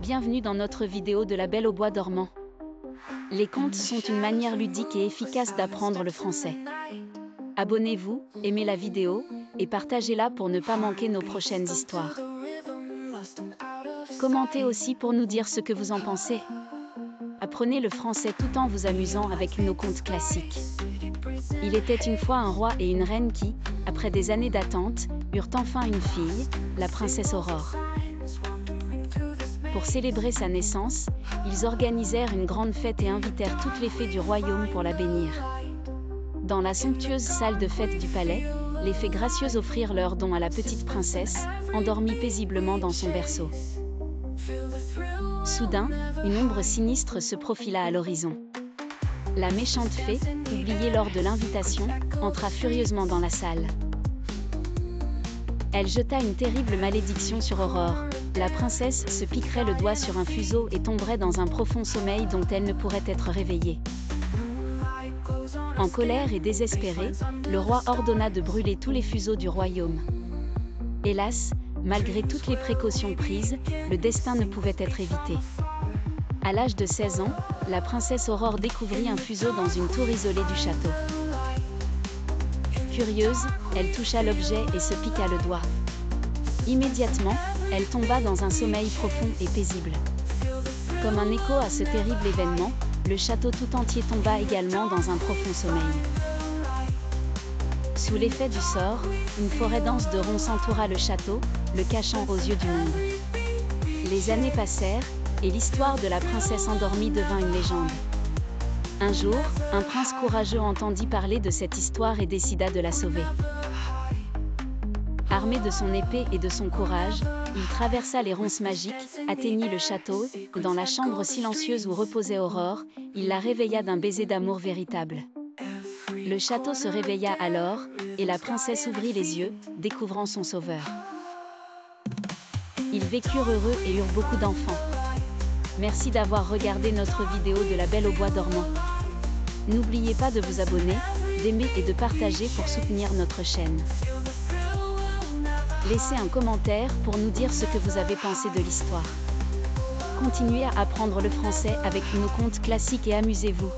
Bienvenue dans notre vidéo de La Belle au bois dormant. Les contes sont une manière ludique et efficace d'apprendre le français. Abonnez-vous, aimez la vidéo, et partagez-la pour ne pas manquer nos prochaines histoires. Commentez aussi pour nous dire ce que vous en pensez. Apprenez le français tout en vous amusant avec nos contes classiques. Il était une fois un roi et une reine qui, après des années d'attente, eurent enfin une fille, la princesse Aurore. Pour célébrer sa naissance, ils organisèrent une grande fête et invitèrent toutes les fées du royaume pour la bénir. Dans la somptueuse salle de fête du palais, les fées gracieuses offrirent leurs dons à la petite princesse, endormie paisiblement dans son berceau. Soudain, une ombre sinistre se profila à l'horizon. La méchante fée, oubliée lors de l'invitation, entra furieusement dans la salle. Elle jeta une terrible malédiction sur Aurore. La princesse se piquerait le doigt sur un fuseau et tomberait dans un profond sommeil dont elle ne pourrait être réveillée. En colère et désespéré, le roi ordonna de brûler tous les fuseaux du royaume. Hélas, malgré toutes les précautions prises, le destin ne pouvait être évité. À l'âge de 16 ans, la princesse Aurore découvrit un fuseau dans une tour isolée du château. Curieuse, elle toucha l'objet et se piqua le doigt. Immédiatement, elle tomba dans un sommeil profond et paisible. Comme un écho à ce terrible événement, le château tout entier tomba également dans un profond sommeil. Sous l'effet du sort, une forêt dense de ronces entoura le château, le cachant aux yeux du monde. Les années passèrent, et l'histoire de la princesse endormie devint une légende. Un jour, un prince courageux entendit parler de cette histoire et décida de la sauver. Armé de son épée et de son courage, il traversa les ronces magiques, atteignit le château, et dans la chambre silencieuse où reposait Aurore, il la réveilla d'un baiser d'amour véritable. Le château se réveilla alors, et la princesse ouvrit les yeux, découvrant son sauveur. Ils vécurent heureux et eurent beaucoup d'enfants. Merci d'avoir regardé notre vidéo de La Belle au bois dormant. N'oubliez pas de vous abonner, d'aimer et de partager pour soutenir notre chaîne. Laissez un commentaire pour nous dire ce que vous avez pensé de l'histoire. Continuez à apprendre le français avec nos contes classiques et amusez-vous.